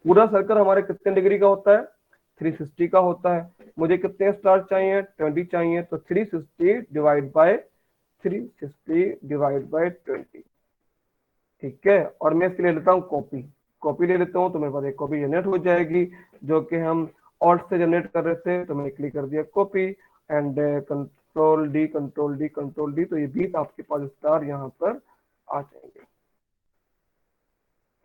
पूरा सर्कल हमारे कितने डिग्री का होता है, 360 का होता है। मुझे कितने स्टार चाहिए, 20 चाहिए, तो 360 डिवाइड बाय 20। ठीक है, और मैं इसके लिए लेता हूँ कॉपी ले लेता हूँ, तो मेरे पास एक कॉपी जनरेट हो जाएगी, जो कि हम ऑल्ट से जनरेट कर रहे थे, तो मैंने क्लिक कर दिया कॉपी एंड कंट्रोल डी, तो ये 20 आपके पास स्टार यहाँ पर आ जाएंगे।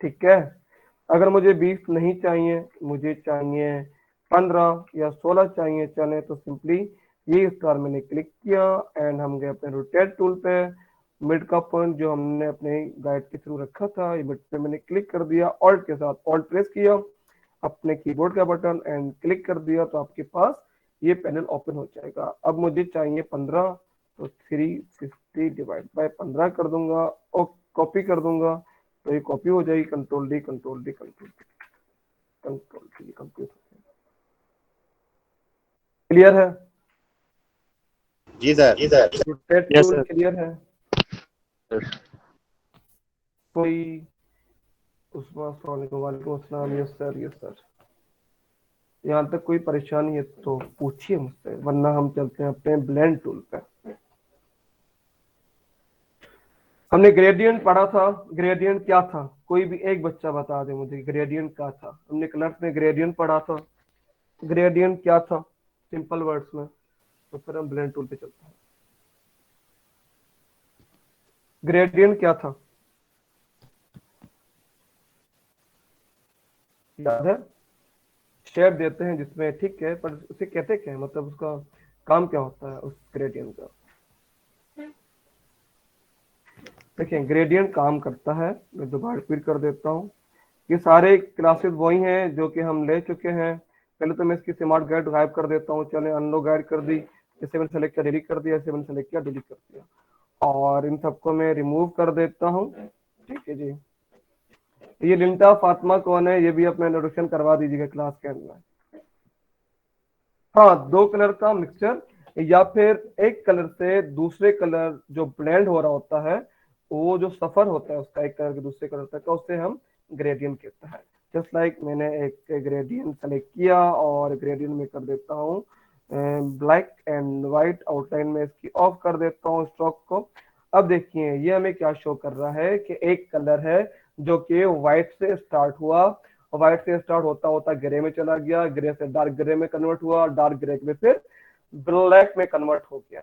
ठीक है, अगर मुझे 20 नहीं चाहिए, मुझे चाहिए 15 या 16 चाहिए चले, तो सिंपली ये स्टार मैंने क्लिक किया एंड हम गए अपने रोटेट टूल पे, मिड का पॉइंट जो हमने अपने गाइड के थ्रू रखा था, ये मिड पे मैंने क्लिक कर दिया, ऑल्ट के साथ ऑल्ट प्रेस किया अपने कीबोर्ड का बटन एंड क्लिक कर दिया, तो आपके पास ये पैनल ओपन हो जाएगा। अब मुझे चाहिए 15, तो 360 डिवाइड बाय 15 कर दूंगा और कॉपी कर दूंगा, तो ये कॉपी हो जाएगी, कंट्रोल डी कंप्लीट। क्लियर है? जी sir. Rotate yes tool sir. Clear है? कोई वालेकुम अस्सलाम। Yes sir. यहाँ तक कोई परेशानी है तो पूछिए मुझसे, वरना हम चलते हैं अपने ब्लेंड टूल पे। हमने ग्रेडियंट पढ़ा था, ग्रेडियंट क्या था? कोई भी एक बच्चा बता दे मुझे ग्रेडियंट क्या था। हमने क्लास में ग्रेडियंट पढ़ा था, ग्रेडियंट क्या था सिंपल वर्ड्स में? तो फिर हम ब्लेंड टूल पे चलते हैं। ग्रेडियंट क्या था, याद है? शेप देते हैं जिसमें, ठीक है, पर उसे कहते क्या है, मतलब उसका काम क्या होता है उस ग्रेडियंट का? देखिए ग्रेडियंट काम करता है, मैं दोबारा रिपीट कर देता हूँ, ये सारे क्लासेस वही हैं जो कि हम ले चुके हैं। पहले तो मैं इसकी स्मार्ट गाइड गायब कर देता हूँ, चले अनलो गाइड कर दी, जैसे मैंने सेलेक्ट किया डिलीट कर दिया, जैसे मैंने सेलेक्ट किया डिलीट कर दिया, और इन सबको मैं रिमूव कर देता हूँ। ठीक है जी, ये लिंटा फातिमा कौन है, ये भी अपना इंट्रोडक्शन करवा दीजिएगा क्लास के अंदर। हाँ, 2 कलर का मिक्सचर या फिर एक कलर से दूसरे कलर जो ब्लेंड हो रहा होता है, वो जो सफर होता है उसका एक कलर के दूसरे कलर तक का, उससे हम ग्रेडियंट कहते हैं। जस्ट लाइक मैंने एक ग्रेडियंट सेलेक्ट किया और ग्रेडियंट में कर देता हूँ ब्लैक एंड व्हाइट, आउटलाइन में इसकी ऑफ कर देता हूँ स्ट्रोक को। अब देखिए ये हमें क्या शो कर रहा है कि एक कलर है जो कि व्हाइट से स्टार्ट हुआ, व्हाइट से स्टार्ट होता होता ग्रे में चला गया, ग्रे से डार्क ग्रे में कन्वर्ट हुआ, डार्क ग्रे में फिर ब्लैक में कन्वर्ट हो गया।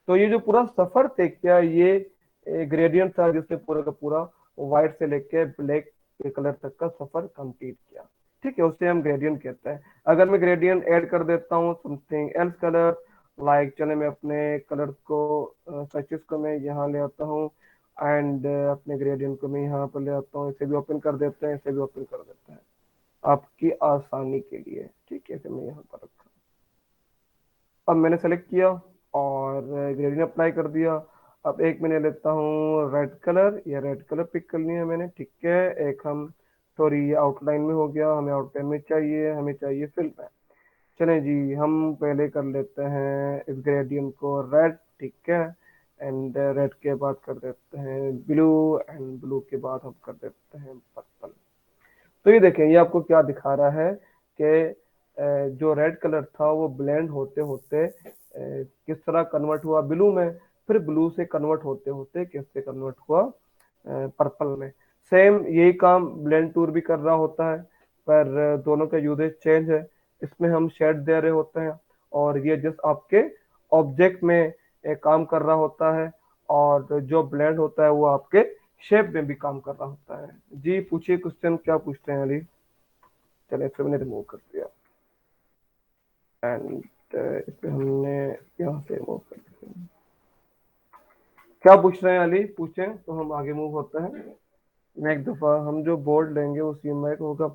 तो ये जो पूरा सफर थे क्या, ये ग्रेडियंट था जिसने पूरा का पूरा व्हाइट से लेके ब्लैक कलर तक का सफर कंप्लीट किया। ठीक है, उसे हम ग्रेडियंट कहते हैं। अगर मैं ग्रेडियंट ऐड कर देता हूँ समथिंग एल्स कलर, लाइक चले मैं अपने कलर को स्विचेस को मैं यहाँ ले आता हूँ एंड अपने ग्रेडियंट को मैं यहाँ पर ले आता हूँ, इसे भी ओपन कर देते हैं, इसे भी ओपन कर देते हैं आपकी आसानी के लिए। ठीक है, इसे मैं यहाँ पर रखा, अब मैंने सेलेक्ट किया और ग्रेडियंट अप्लाई कर दिया। अब एक मैंने लेता हूँ रेड कलर, या रेड कलर पिक कर लिया मैंने। ठीक है, एक हम सॉरी आउटलाइन में हो गया, हमें आउटलाइन में चाहिए, हमें चाहिए फिल में। चलें जी, हम पहले कर लेते हैं इस ग्रेडियंट को रेड। ठीक है, एंड रेड के बाद कर देते हैं ब्लू, एंड ब्लू के बाद हम कर देते हैं पर्पल। तो ये देखें, ये आपको क्या दिखा रहा है कि जो रेड कलर था वो ब्लेंड होते होते किस तरह कन्वर्ट हुआ ब्लू में, फिर ब्लू से कन्वर्ट होते होते किससे कन्वर्ट हुआ पर्पल में। सेम यही काम ब्लेंड टूल भी कर रहा होता है, पर दोनों का यूजेज चेंज है। इसमें हम शेड दे रहे होते हैं और ये जस्ट आपके ऑब्जेक्ट में काम कर रहा होता है, और जो ब्लेंड होता है वो आपके शेप में भी काम कर रहा होता है। जी पूछिए क्वेश्चन, क्या पूछते हैं अली? चलिए फिर मैंने रिमूव कर दिया एंड इसे हमने यहाँ से रिमूव कर दिया। क्या पूछ रहे हैं अली? पूछें तो हम आगे मूव होते हैं। मैं एक दफा हम जो बोर्ड लेंगे उसी में होगा,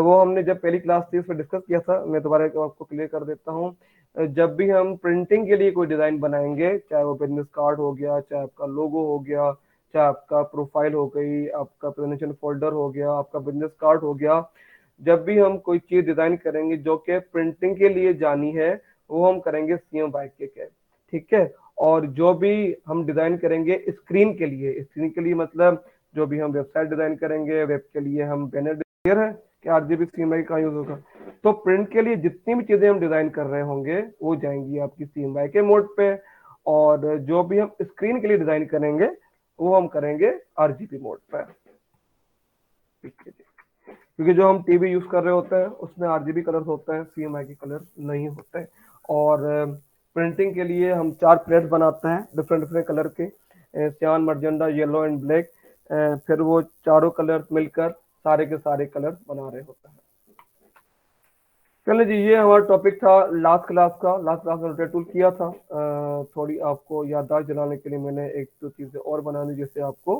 वो हमने जब पहली क्लास थी उसमें डिस्कस किया था, मैं दोबारा आपको क्लियर कर देता हूँ। जब भी हम प्रिंटिंग के लिए कोई डिजाइन बनाएंगे, चाहे वो बिजनेस कार्ड हो गया, चाहे आपका लोगो हो गया, चाहे आपका प्रोफाइल हो गई, आपका प्रेजेंटेशन फोल्डर हो गया, आपका बिजनेस कार्ड हो गया, जब भी हम कोई चीज डिजाइन करेंगे जो कि प्रिंटिंग के लिए जानी है, वो हम करेंगे सीएम बाइक के। ठीक है, और जो भी हम डिजाइन करेंगे स्क्रीन के लिए, स्क्रीन के लिए मतलब जो भी हम वेबसाइट डिजाइन करेंगे, वेब के लिए हम बैनर क्लियर है कि आरजीबी सीएमवाई का यूज होगा। तो प्रिंट के लिए जितनी भी चीजें हम डिजाइन कर रहे होंगे वो जाएंगी आपकी सीएमवाई के मोड पे, और जो भी हम स्क्रीन के लिए डिजाइन करेंगे वो हम करेंगे आरजीबी मोड पे। ठीक है जी, क्योंकि जो हम टीवी यूज कर रहे होते हैं उसमें आरजीबी कलर्स होते हैं, सीएमवाई के कलर नहीं होते। और प्रिंटिंग के लिए हम 4 प्लेट्स बनाते हैं डिफरेंट डिफरेंट कलर के, सियान, मर्जेंडा, येलो एंड ब्लैक। फिर वो चारों कलर्स मिलकर सारे के सारे कलर बना रहे होते हैं। चलिए जी, ये हमारा टॉपिक था लास्ट क्लास का। लास्ट क्लास में रोटेट टूल किया था। थोड़ी आपको याददाश्त दिलाने के लिए मैंने एक दो चीजें और बना दी जिससे आपको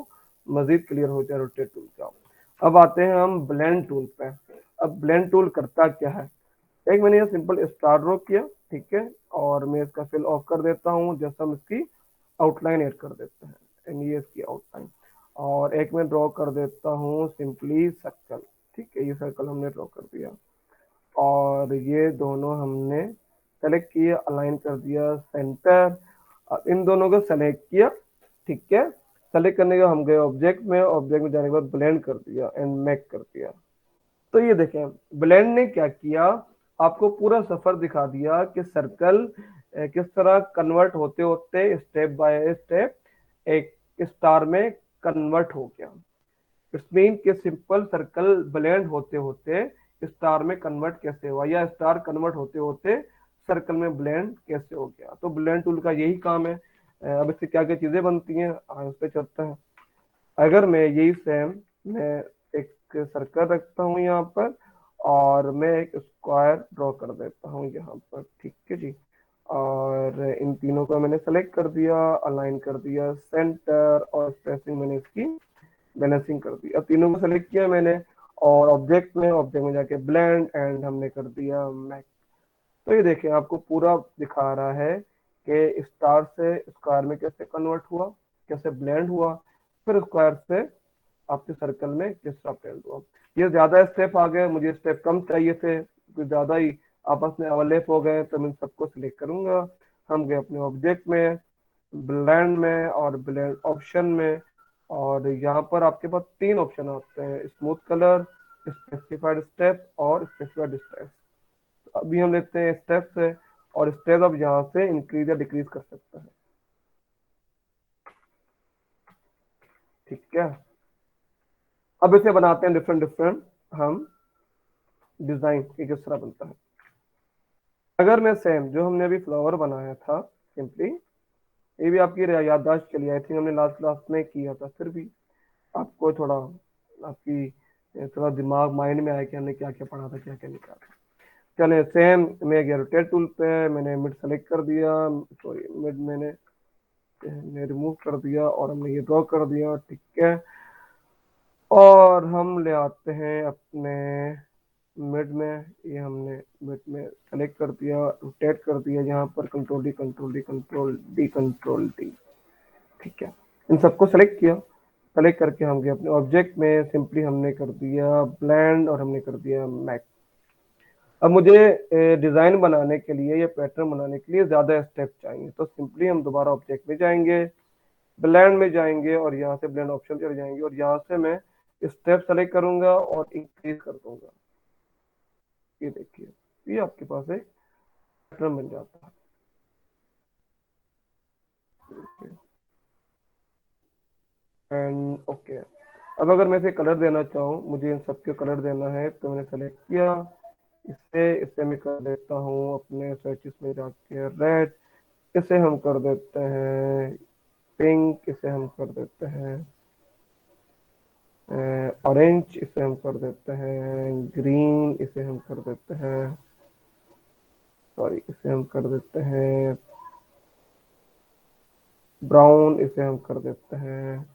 मजीद क्लियर हो जाए रोटेट टूल का। अब आते हैं हम ब्लेंड टूल पे। अब ब्लेंड टूल करता क्या है? एक मैंने ये सिंपल स्टार ड्रॉ किया, ठीक है, और मैं इसका फिल ऑफ कर देता हूँ। जैसा हम इसकी आउटलाइन ऐड कर देते हैं, एंड ये इसकी आउटलाइन। और एक मैं ड्रॉ कर देता हूँ सिंपली सर्कल, ठीक है, ये सर्कल हमने ड्रॉ कर दिया। और ये दोनों हमने सेलेक्ट किए, अलाइन कर दिया सेंटर। इन दोनों को सेलेक्ट किया, ठीक है। सेलेक्ट करने के बाद हम गए ऑब्जेक्ट में, ऑब्जेक्ट में जाने के बाद ब्लेंड कर दिया एंड मेक कर दिया। तो ये देखें ब्लेंड ने क्या किया, आपको पूरा सफर दिखा दिया कि सर्कल किस तरह कन्वर्ट होते होते स्टेप बाय स्टेप एक स्टार में कन्वर्ट हो गया। इट्स मीन कि सिंपल सर्कल ब्लेंड होते होते स्टार में कन्वर्ट कैसे हुआ, या स्टार कन्वर्ट होते होते सर्कल में ब्लेंड कैसे हो गया। तो ब्लेंड टूल का यही काम है। अब इससे क्या क्या चीजें बनती हैं उस पर चलते हैं। अगर मैं यही सेम, मैं एक सर्कल रखता हूँ यहाँ पर, और मैं एक स्क्वायर ड्रॉ कर देता हूँ यहाँ पर, ठीक है जी। और इन तीनों को मैंने सेलेक्ट कर दिया, अलाइन कर दिया सेंटर, और स्पेसिंग मैंने इसकी बैलेंसिंग कर दी। अब तीनों को सेलेक्ट किया मैंने, और ऑब्जेक्ट में जाके ब्लेंड एंड हमने कर दिया मैक। तो ये देखिए आपको पूरा दिखा रहा है कि स्टार से स्क्वायर में कैसे कन्वर्ट हुआ, कैसे ब्लेंड हुआ, फिर स्क्वायर से आपके सर्कल में किस तरह ब्लेंड हुआ। ये ज्यादा स्टेप आ गए, मुझे स्टेप कम चाहिए थे, कुछ ज्यादा ही आपस में ओवरलैप हो गए, तो मैं सबको सिलेक्ट करूंगा। हम गए अपने ऑब्जेक्ट में, ब्लेंड में और ब्लेंड ऑप्शन में, और यहाँ पर आपके पास 3 ऑप्शन आते हैं, स्मूथ कलर, स्पेसिफाइड स्टेप और स्पेसिफाइड स्टेप। अभी हम लेते हैं स्टेप से, और स्टेप अब यहाँ से इंक्रीज या डिक्रीज कर सकते हैं, ठीक है। अब इसे बनाते हैं डिफरेंट डिफरेंट हम डिजाइन की किस तरह बनता है। अगर मैं सेम जो हमने अभी फ्लावर बनाया था सिंपली, ये भी आपकी याददाश्त चली, आई थिंक हमने लास्ट क्लास में किया था, फिर भी आपको थोड़ा आपकी थोड़ा दिमाग माइंड में आया कि हमने क्या क्या पढ़ा था, क्या क्या नहीं पढ़ा था। चले सेम, मैं गया रोटेट टूल पे, मैंने मिड सेलेक्ट कर दिया, सॉरी मिड मैंने रिमूव कर दिया, और हमने ये ड्रॉ कर दिया, ठीक है। और हम ले आते हैं अपने मिड में, ये हमने मिड में सेलेक्ट कर दिया, रोटेट कर दिया, यहाँ पर control D control D control D control D, ठीक है। इन सबको सेलेक्ट किया, सेलेक्ट करके हम गए अपने ऑब्जेक्ट में, सिंपली हमने कर दिया ब्लेंड और हमने कर दिया मैक। अब मुझे डिजाइन बनाने के लिए या पैटर्न बनाने के लिए ज्यादा स्टेप चाहिए, तो सिंपली हम दोबारा ऑब्जेक्ट में जाएंगे, ब्लेंड में जाएंगे, और यहाँ से ब्लेंड ऑप्शन पर जाएंगे, और यहाँ से मैं स्टेप सेलेक्ट करूंगा और इंक्रीज कर दूंगा। ये देखिए, ये आपके पास एक पैटर्न बन जाता है। एंड ओके, अब अगर मैं इसे कलर देना चाहूँ, मुझे इन सबके कलर देना है, तो मैंने सेलेक्ट किया, इसे मैं कर देता हूँ अपने सर्चिस में जाके रेड, इसे हम कर देते हैं पिंक, इसे हम कर देते हैं ऑरेंज, इसे हम कर देते हैं ग्रीन, इसे हम कर देते हैं, सॉरी इसे हम कर देते हैं ब्राउन, इसे हम कर देते हैं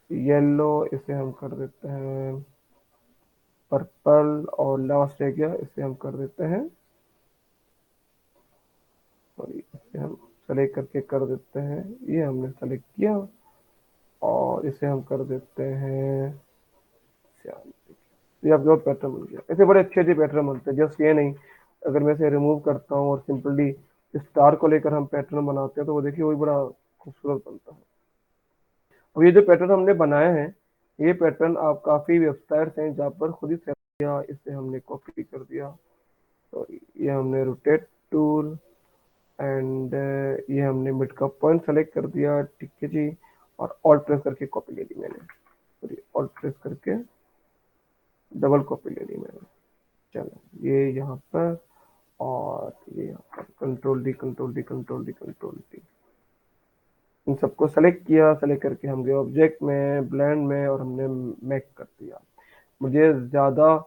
येलो, इसे हम कर देते हैं पर्पल, और लास्ट रह गया, इसे हम कर देते हैं, सॉरी इसे हम सेलेक्ट करके कर देते हैं, ये हमने सेलेक्ट किया, और इसे हम कर देते हैं श्याम। ये आपके पास पैटर्न बन गया। ऐसे बड़े अच्छे अच्छे पैटर्न बनते हैं, जस्ट ये नहीं, अगर मैं इसे रिमूव करता हूँ और सिंपली स्टार को लेकर हम पैटर्न बनाते हैं, तो वो देखिए वही बड़ा खूबसूरत बनता है। अब ये जो पैटर्न हमने बनाए हैं, ये पैटर्न आप काफी वेबसाइट्स हैं जहाँ पर खुद ही सेलेक्ट किया, इसे हमने कॉपी कर दिया। तो ये हमने रोटेट टूल एंड ये हमने मिड का पॉइंट सेलेक्ट कर दिया, ठीक है जी। और ऑल्ट प्रेस करके कॉपी ले ली मैंने, सॉरी ऑल्ट प्रेस करके डबल कॉपी ले ली मैंने। चलो ये यहाँ पर और ये यहाँ पर control D control D control D control D, इन सबको सेलेक्ट किया। सेलेक्ट करके हम गए ऑब्जेक्ट में, ब्लेंड में, और हमने मेक कर दिया। मुझे ज़्यादा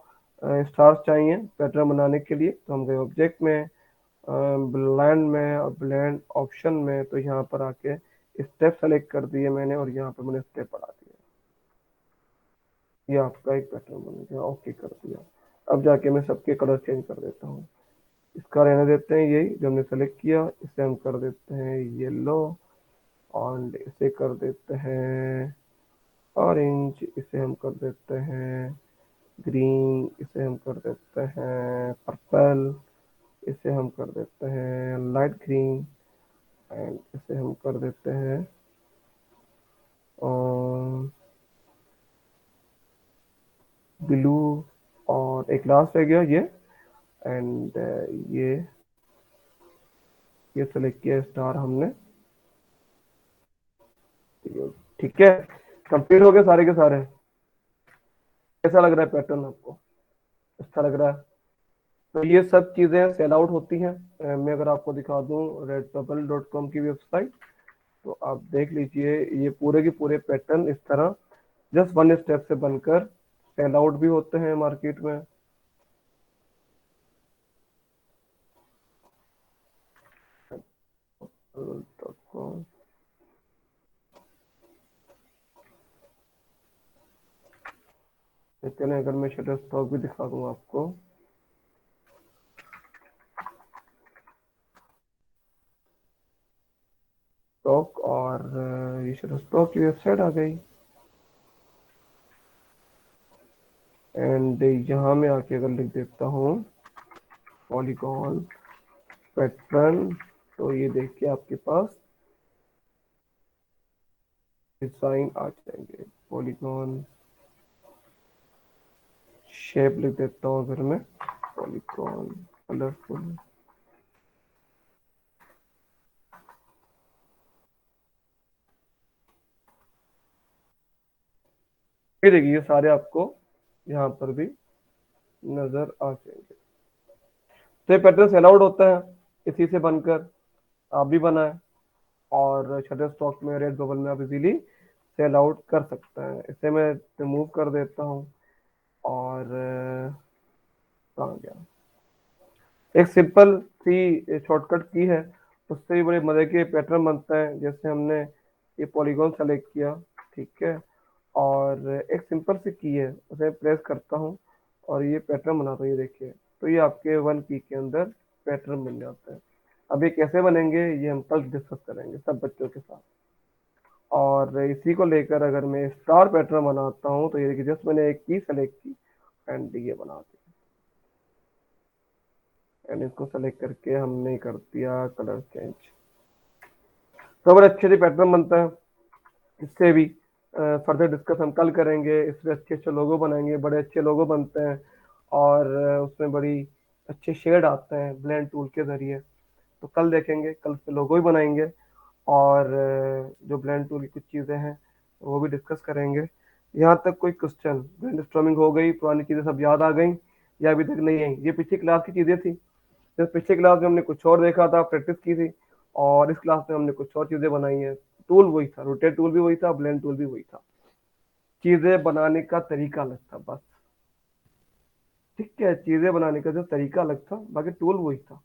स्टार्स चाहिए पैटर्न बनाने के लिए, तो हम गए ऑब्जेक्ट में, ब्लेंड में, और ब्लेंड ऑप्शन में, तो यहाँ पर आके स्टेप सेलेक्ट कर दिए मैंने और यहाँ पर मैंने स्टेप बढ़ा दिया। ये आपका एक पैटर्न बन गया, ओके कर दिया। अब जाके मैं सबके कलर चेंज कर देता हूँ। इसका रहने देते हैं यही जो हमने सेलेक्ट किया, इसे हम कर देते हैं येलो, और इसे कर देते हैं ऑरेंज, इसे हम कर देते हैं ग्रीन, इसे हम कर देते हैं पर्पल, इसे हम कर देते हैं लाइट ग्रीन, एंड इसे हम कर देते हैं ब्लू, और एक लास्ट रह गया ये, एंड ये सेलेक्ट किया स्टार हमने, ठीक है। कंप्लीट हो गए सारे के सारे। कैसा लग रहा है पैटर्न आपको, अच्छा लग रहा है? तो ये सब चीजें सेल आउट होती हैं। मैं अगर आपको दिखा दूं redbubble.com की वेबसाइट, तो आप देख लीजिए ये पूरे के पूरे पैटर्न इस तरह जस्ट वन स्टेप से बनकर सेल आउट भी होते हैं मार्केट में। लेकिन अगर मैं शटर स्टॉक भी दिखा दूं आपको, स्टॉक, और ये शटर स्टॉक की वेबसाइट आ गई। एंड यहाँ में आके अगर लिख देता हूँ पॉलीगॉन पैटर्न, तो ये देखिए आपके पास डिजाइन आ जाएंगे। पॉलीगॉन शेप लिख देता हूँ अगर मैं, पॉलीगॉन कलरफुल, ये देखिए ये सारे आपको यहाँ पर भी नजर आ जाएंगे। तो ये पैटर्न सेल आउट होता है इसी से बनकर, आप भी बनाए, और शटर स्टॉक में, रेड बबल में आप इजीली सेल आउट कर सकते हैं। इसे मैं रिमूव कर देता हूँ, और कहाँ गया, एक सिंपल सी शॉर्टकट की है, उससे भी बड़े मजे के पैटर्न बनते हैं। जैसे हमने ये पॉलीगॉन सेलेक्ट किया, ठीक है, और एक सिंपल सी की है, उसे प्रेस करता हूँ और ये पैटर्न बनाता हूँ, ये देखिए। तो ये आपके वन की के अंदर पैटर्न बन जाता है। अब ये कैसे बनेंगे ये हम कल डिस्कस करेंगे सब बच्चों के साथ। और इसी को लेकर अगर मैं स्टार पैटर्न बनाता हूँ, तो ये देखिए जस्ट मैंने एक की सेलेक्ट की एंड ये बना दी, एंड इसको सेलेक्ट करके हमने कर दिया कलर चेंज। तो बड़े अच्छे से पैटर्न बनता है। इससे भी फर्दर डिस्कस हम कल करेंगे। इससे अच्छे अच्छे लोगो बनाएंगे, बड़े अच्छे लोगो बनते हैं, और उसमें बड़ी अच्छे शेड आते हैं ब्लेंड टूल के जरिए। तो कल देखेंगे, कल से लोगो भी बनाएंगे, और जो ब्लेंड टूल की कुछ चीज़ें हैं वो भी डिस्कस करेंगे। यहाँ तक कोई क्वेश्चन? ब्रेन स्टॉर्मिंग हो गई, पुरानी चीज़ें सब याद आ गई या अभी तक नहीं आई? ये पिछली क्लास की चीज़ें थी। जैसे पिछली क्लास में हमने कुछ और देखा था, प्रैक्टिस की थी, और इस क्लास में हमने कुछ और चीज़ें बनाई हैं। टूल वही था, रोटेट टूल भी वही था, ब्लेंड टूल भी वही था, चीज़ें बनाने का तरीका अलग था बस। ठीक है, चीज़ें बनाने का जो तरीका अलग था, बाकी टूल वही था।